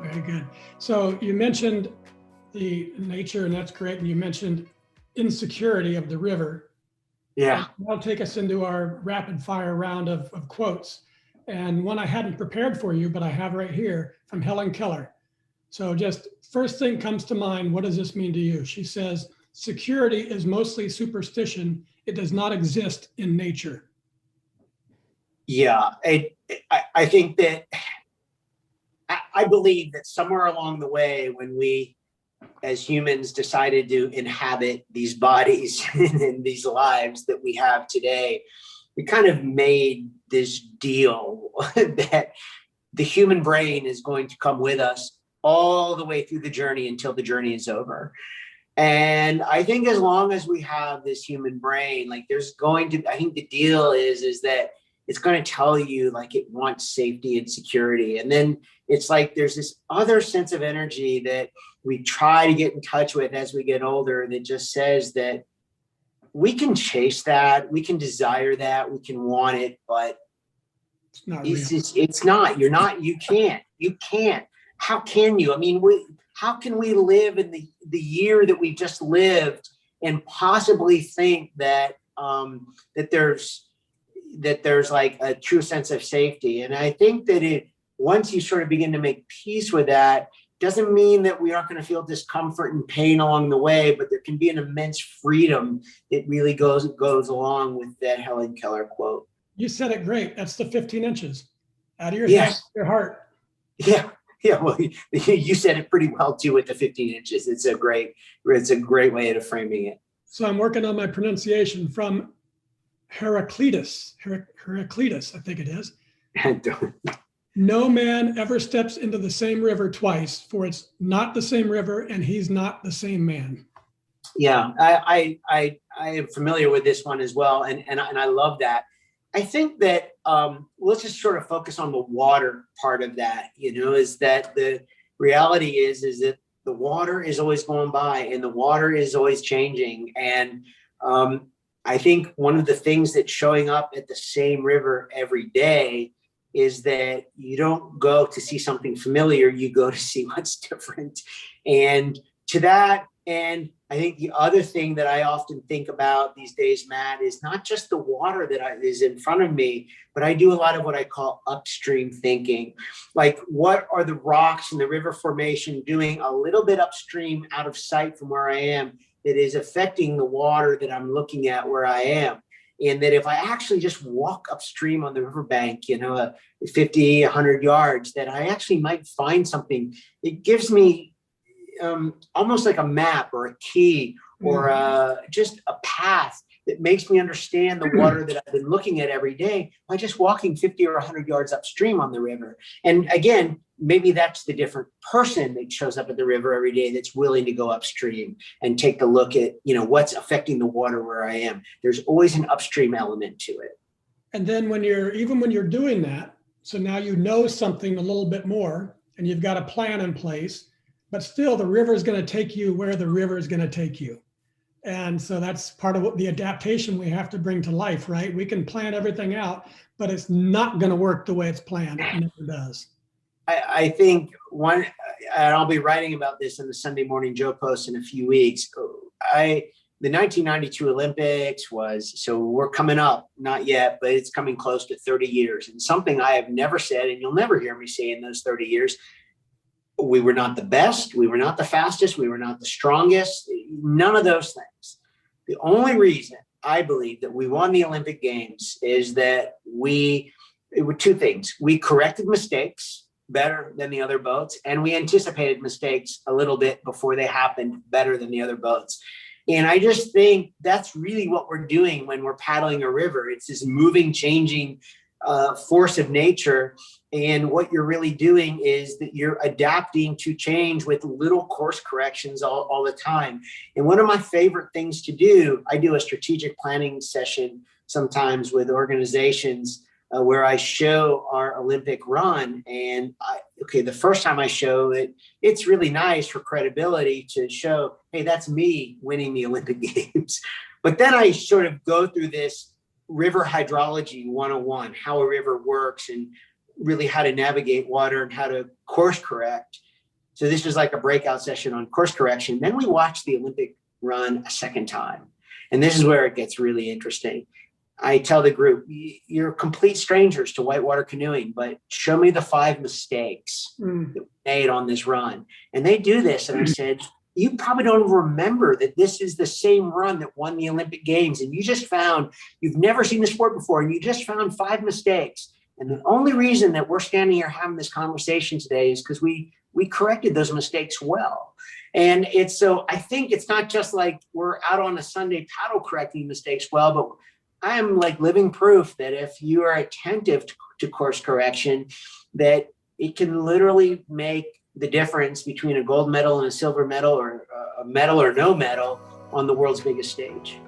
Very good. So you mentioned the nature, and that's great. And you mentioned insecurity of the river. Yeah. That'll take us into our rapid fire round of quotes. And one I hadn't prepared for you, but I have right here from Helen Keller. So just first thing comes to mind, what does this mean to you? She says, security is mostly superstition. It does not exist in nature. Yeah. I think that I believe that somewhere along the way, when we as humans decided to inhabit these bodies and these lives that we have today, we kind of made this deal that the human brain is going to come with us all the way through the journey until the journey is over. And I think as long as we have this human brain, like I think the deal is that it's going to tell you like it wants safety and security. And then it's like there's this other sense of energy that we try to get in touch with as we get older that just says that we can chase that, we can desire that, we can want it, but it's not, you can't. How can you? I mean, how can we live in the year that we just lived and possibly think that there's like a true sense of safety? And I think that once you sort of begin to make peace with that, doesn't mean that we aren't going to feel discomfort and pain along the way, but there can be an immense freedom that really goes along with that Helen Keller quote. You said it great. That's the 15 inches out of your head, your heart. Yeah. Yeah. Well, you said it pretty well too with the 15 inches. It's a great way of framing it. So I'm working on my pronunciation from Heraclitus, I think it is. No man ever steps into the same river twice, for it's not the same river and he's not the same man. Yeah, I am familiar with this one as well. And I love that. I think that let's just sort of focus on the water part of that, is that the reality is that the water is always going by and the water is always changing. And I think one of the things that's showing up at the same river every day is that you don't go to see something familiar, you go to see what's different. And to that end, I think the other thing that I often think about these days, Matt, is not just the water that is in front of me, but I do a lot of what I call upstream thinking. Like, what are the rocks in the river formation doing a little bit upstream out of sight from where I am that is affecting the water that I'm looking at where I am? And that if I actually just walk upstream on the riverbank, 50, 100 yards, that I actually might find something. It gives me almost like a map or a key or just a path that makes me understand the water that I've been looking at every day by just walking 50 or 100 yards upstream on the river. And again, maybe that's the different person that shows up at the river every day that's willing to go upstream and take a look at, what's affecting the water where I am. There's always an upstream element to it. And then when you're doing that, so now you know something a little bit more and you've got a plan in place, but still the river is going to take you where the river is going to take you. And so that's part of the adaptation we have to bring to life, right? We can plan everything out, but it's not going to work the way it's planned. It never does. I think and I'll be writing about this in the Sunday Morning Joe Post in a few weeks. The 1992 Olympics so we're coming up, not yet, but it's coming close to 30 years. And something I have never said, and you'll never hear me say in those 30 years, we were not the best, we were not the fastest, we were not the strongest, none of those things. The only reason I believe that we won the Olympic Games is that it were two things. We corrected mistakes better than the other boats, and we anticipated mistakes a little bit before they happened better than the other boats. And I just think that's really what we're doing when we're paddling a river. It's this moving, changing force of nature. And what you're really doing is that you're adapting to change with little course corrections all the time. And one of my favorite things to do, I do a strategic planning session sometimes with organizations where I show our Olympic run. And the first time I show it, it's really nice for credibility to show, hey, that's me winning the Olympic Games. But then I sort of go through this river hydrology 101, how a river works and really how to navigate water and how to course correct. So this was like a breakout session on course correction. Then we watched the Olympic run a second time. And this is where it gets really interesting. I tell the group, you're complete strangers to whitewater canoeing, but show me the 5 mistakes that we made on this run. And they do this. And I said, you probably don't remember that this is the same run that won the Olympic Games. And you've never seen the sport before, and you just found 5 mistakes. And the only reason that we're standing here having this conversation today is because we corrected those mistakes well. And so I think it's not just like we're out on a Sunday paddle correcting mistakes well, but I am like living proof that if you are attentive to course correction, that it can literally make the difference between a gold medal and a silver medal, or a medal or no medal on the world's biggest stage.